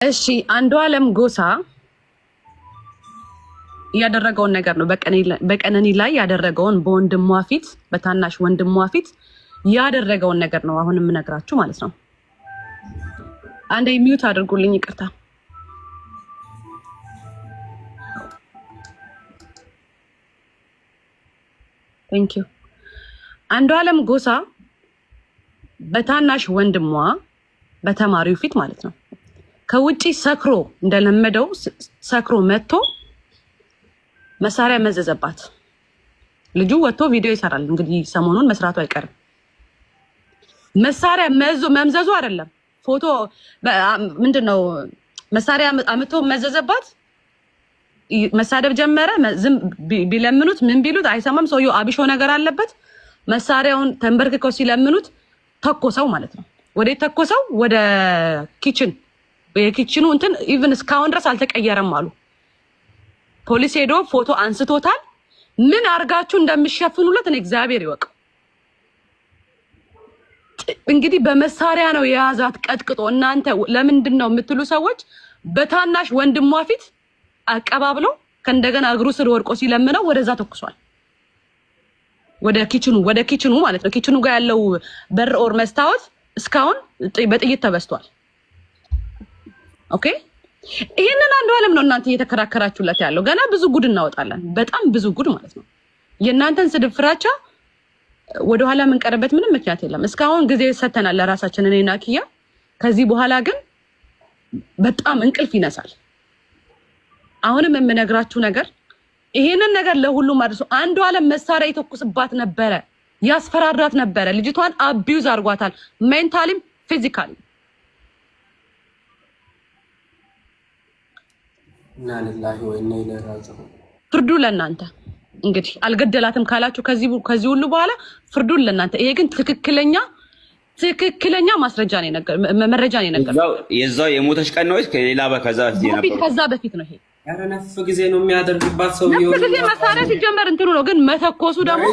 እሺ አንዱዓለም ጎሳ ያደረገውን ነገር ነው በቀነኒ ላይ ያደረገውን በወንድሟ ፊት በታናሽ ወንድሟ ፊት ያደረገውን ነገር ነው አሁን የምነግራችሁ ማለት ነው። አንዴ ሚውት አድርጉልኝ ይቅርታ። Thank you። አንዱዓለም ጎሳ በታናሽ ወንድሟ በተማሪው ፊት ማለት ነው ከውጪ ሰክሮ እንደለመደው ሰክሮ መጥቶ መሳሪያ መዘዘባት። ልጁ ወጥቶ ቪዲዮ ይሰራል እንግዲህ ሰሞኑን መስራቱ አይቀርም። መሳሪያ መምዘዙ አይደለም ፎቶ ምንድነው መሳሪያ አምጥቶ መዘዘባት። መሳደብ ጀመረ። ዝም ቢለምኑት ምን ቢሉት አይሰማም። ሰውየው አብሾ ነገር አለበት። መሳሪያውን ተንበርክከው ሲለምኑት ተኮሰው ማለት ነው። ወደ ተኮሰው ወደ ኪችን የኪችኑ እንትን ኢቭን እስካሁን ድረስ አልተቀየረም አሉ። ፖሊስ ሄዶ ፎቶ አንስቶታል። ምን አርጋችሁ እንደምትሸፍኑለት እኔ እግዚአብሔር ይወቅ። እንግዲህ በመሳሪያ ነው የያዛት ቀጥቅጦ። እናንተ ለምንድን ነው የምትሉ ሰዎች በታናሽ ወንድሟ ፊት አቀባብሎ ከእንደገና እግሩ ስር ወርቆ ሲለምነው ወደዛ ተኩሷል። ወደ ኪችኑ ማለት ነው። ኪችኑ ጋር ያለው በር ኦር መስታወት እስካሁን በጥይት ተበስቷል። ኦኬ ይሄንን አንዱዓለም ነው እናንተ እየተከራከራችሁለት ያለው። ገና ብዙ ጉድ እናወጣለን። በጣም ብዙ ጉድ ማለት ነው። የእናንተን ስድብ ፍራቻ ወደ ኋላ የምንቀርበት ምንም ምክንያት የለም። እስካሁን ጊዜ ሰተናል ለራሳችን እኔና ኪያ። ከዚህ በኋላ ግን በጣም እንቅልፍ ይነሳል። አሁንም የምነግራችሁ ነገር ይሄንን ነገር ለሁሉም አድርሶ አንዱዓለም መሳሪያ ይተኩስባት ነበረ፣ ያስፈራራት ነበረ። ልጅቷን አቢዩዝ አድርጓታል ሜንታሊም ፊዚካሊ። እና ለላሂ ወይኔ ለራጁ ፍርዱ ለእናንተ። እንግዲህ አልገደላትም ካላችሁ ከዚህ ሁሉ በኋላ ፍርዱን ለእናንተ። ይሄ ግን ትክክለኛ ማስረጃ ነው መረጃ ነው የነገረው። የዛው የሞተች ቀን ነው ከሌላ ከዛ በፊት ነው። ይሄ ያረነፍ ጊዜ ነው የሚያደርግባት ሰው ይሁን ጊዜ መሳሪያ ሲጀመር እንትኑ ነው። ግን መተኮሱ ደግሞ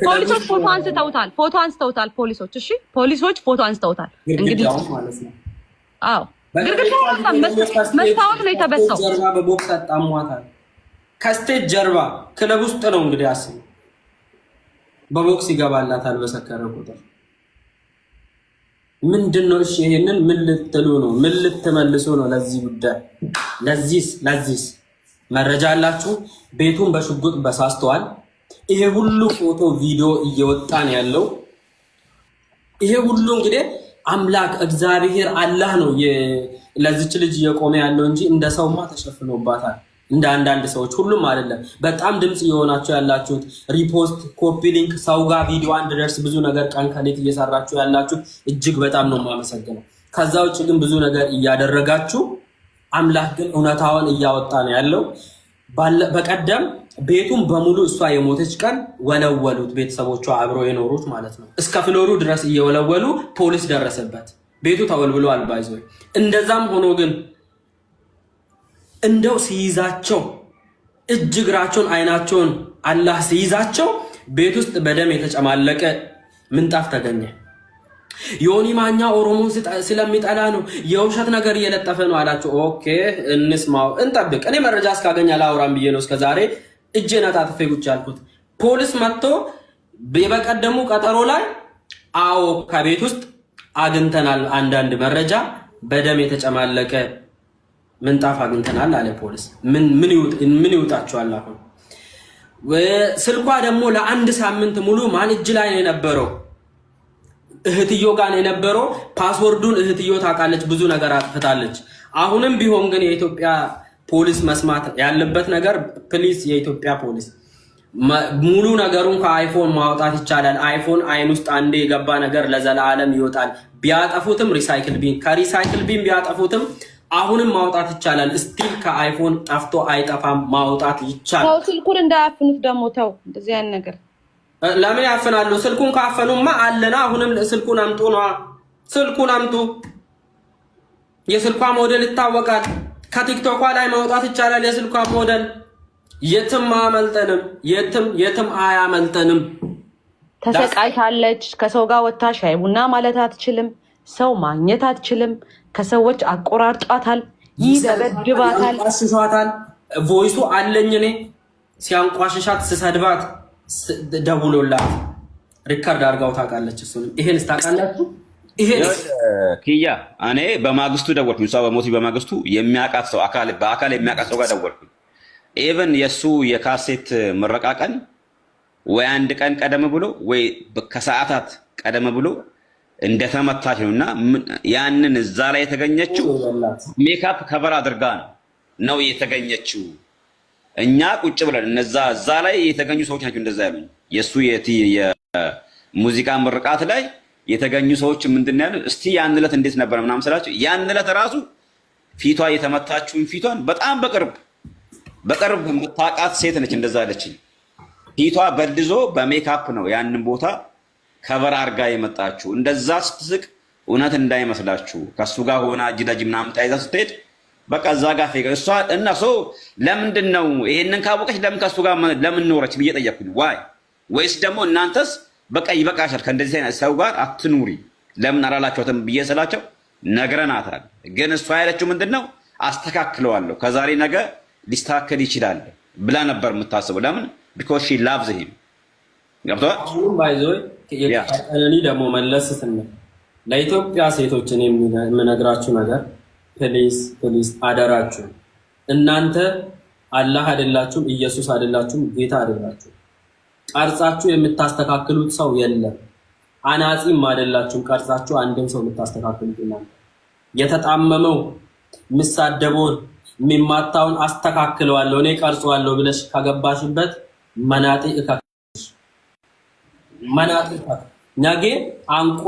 ፖሊሶች ፎቶ አንስተውታል ፖሊሶች። እሺ ፖሊሶች ፎቶ አንስተውታል። እንግዲህ ማለት ነው። አዎ መስታወት ነው የተበሳው። ጀርባ በቦክስ አጣሟታል። ከስቴጅ ጀርባ ክለብ ውስጥ ነው እንግዲህ አስቡ። በቦክስ ይገባላታል በሰከረ ቁጥር። ምንድነው? እሺ ይሄንን ምን ልትሉ ነው? ምን ልትመልሱ ነው? ለዚህ ጉዳይ ለዚህስ መረጃ አላችሁ? ቤቱን በሽጉጥ በሳስተዋል። ይሄ ሁሉ ፎቶ ቪዲዮ እየወጣን ያለው ይሄ ሁሉ እንግዲህ አምላክ እግዚአብሔር አላህ ነው ለዚች ልጅ እየቆመ ያለው እንጂ እንደ ሰውማ ተሸፍኖባታል። እንደ አንዳንድ ሰዎች ሁሉም አይደለም። በጣም ድምጽ እየሆናችሁ ያላችሁት ሪፖስት፣ ኮፒ ሊንክ፣ ሰው ጋር ቪዲዮ አንድረስ ብዙ ነገር ቀን ከሌት እየሰራችሁ ያላችሁት እጅግ በጣም ነው የማመሰግነው። ከዛ ውጭ ግን ብዙ ነገር እያደረጋችሁ አምላክ ግን እውነታውን እያወጣ ነው ያለው። በቀደም ቤቱን በሙሉ እሷ የሞተች ቀን ወለወሉት፣ ቤተሰቦቿ አብሮ የኖሩት ማለት ነው። እስከ ፍሎሩ ድረስ እየወለወሉ ፖሊስ ደረሰበት። ቤቱ ተወልብሎ አልባይዞ። እንደዛም ሆኖ ግን እንደው ሲይዛቸው እጅ እግራቸውን አይናቸውን አላህ ሲይዛቸው ቤት ውስጥ በደም የተጨማለቀ ምንጣፍ ተገኘ። ዮኒ ማኛ ኦሮሞን ስለሚጠላ ነው የውሸት ነገር እየለጠፈ ነው አላቸው። ኦኬ እንስማው እንጠብቅ። እኔ መረጃ እስካገኝ አላወራም ብዬ ነው እስከዛሬ እጄን አጣጥፌ ቁጭ ያልኩት። ፖሊስ መጥቶ በቀደሙ ቀጠሮ ላይ አዎ ከቤት ውስጥ አግኝተናል አንዳንድ መረጃ፣ በደም የተጨማለቀ ምንጣፍ አግኝተናል አለ ፖሊስ። ምን ይውጣችኋል? አሁን ስልኳ ደግሞ ለአንድ ሳምንት ሙሉ ማን እጅ ላይ ነው የነበረው? እህትዮ ጋር ነው የነበረው። ፓስወርዱን እህትዮ ታውቃለች፣ ብዙ ነገር አጥፍታለች። አሁንም ቢሆን ግን የኢትዮጵያ ፖሊስ መስማት ያለበት ነገር ፕሊስ፣ የኢትዮጵያ ፖሊስ ሙሉ ነገሩን ከአይፎን ማውጣት ይቻላል። አይፎን አይን ውስጥ አንዴ የገባ ነገር ለዘላለም ይወጣል። ቢያጠፉትም ከሪሳይክል ቢን ቢያጠፉትም አሁንም ማውጣት ይቻላል። ስቲል ከአይፎን ጠፍቶ አይጠፋም፣ ማውጣት ይቻላል። ተው ስልኩን እንዳያፍኑት ደግሞ ተው። እንደዚህ አይነት ነገር ለምን ያፈናሉ? ስልኩን ካፈኑማ አለና አሁንም ስልኩን አምጡ ነው። ስልኩን አምጡ። የስልኳ ሞዴል ይታወቃል። ከቲክቶኳ ላይ ማውጣት ይቻላል። የስልኳ ሞዴል የትም አያመልጠንም፣ የትም አያመልጠንም። ተሰቃይታለች። ከሰው ጋር ወጣ ሻይ ቡና ማለት አትችልም። ሰው ማግኘት አትችልም። ከሰዎች አቆራርጧታል፣ ይደበድባታል፣ ያንቋሽሻታል። ቮይሱ አለኝ እኔ ሲያንቋሽሻት ስሰድባት ደውሎላት ሪካርድ አድርጋው ታውቃለች። እሱንም ይሄን ታውቃላችሁ። ይሄን ኪያ እኔ በማግስቱ ደወልኩኝ። እሷ በሞቲ በማግስቱ የሚያውቃት ሰው በአካል የሚያውቃት ሰው ጋር ደወልኩኝ። ኢቨን የእሱ የካሴት ምረቃ ቀን ወይ አንድ ቀን ቀደም ብሎ ወይ ከሰዓታት ቀደም ብሎ እንደተመታች ነውና ያንን እዛ ላይ የተገኘችው ሜካፕ ከቨር አድርጋ ነው የተገኘችው። እኛ ቁጭ ብለን እዛ ላይ የተገኙ ሰዎች ናቸው እንደዛ ያሉኝ። የሱ የሙዚቃ ምርቃት ላይ የተገኙ ሰዎች ምንድን ያሉት እስቲ ያን ዕለት እንዴት ነበር ምናምን ስላቸው ያን ዕለት ራሱ ፊቷ የተመታችውን ፊቷን በጣም በቅርብ የምታውቃት ሴት ነች እንደዛ አለችኝ። ፊቷ በልዞ በሜካፕ ነው ያንን ቦታ ከቨር አርጋ የመጣችሁ። እንደዛ ስትስቅ እውነት እንዳይመስላችሁ ከሱ ጋር ሆና እጅ ለእጅ ምናምን ተያይዛ ስትሄድ በቃ እዛ ጋር ፌገ እሷ እና ሰው ለምንድን ነው ይሄንን ካወቀች ለምን ከሱ ጋር ለምን ኖረች ብዬ ጠየቅኩኝ። ወይስ ደግሞ እናንተስ በቃ ይበቃሻል ከእንደዚህ አይነት ሰው ጋር አትኑሪ ለምን አላላችሁትም ብዬ ስላቸው ነግረናታል። ግን እሷ ያለችው ምንድነው አስተካክለዋለሁ ከዛሬ ነገ ሊስተካከል ይችላል ብላ ነበር የምታስበው። ለምን because she loves him ገብቷል። ባይዞይ እኔ ደግሞ መለስ ስንል ለኢትዮጵያ ሴቶች እኔ የምነግራችሁ ነገር ፕሊዝ አደራችሁ፣ እናንተ አላህ አይደላችሁም፣ ኢየሱስ አይደላችሁም፣ ጌታ አይደላችሁም። ቀርጻችሁ የምታስተካክሉት ሰው የለም። አናጺም አይደላችሁም። ቀርጻችሁ አንድም ሰው የምታስተካክሉት እናንተ የተጣመመው ምሳደበውን የሚማታውን አስተካክለዋለሁ እኔ ቀርጸዋለሁ ብለሽ ከገባሽበት መናጤ ነገ አንቆ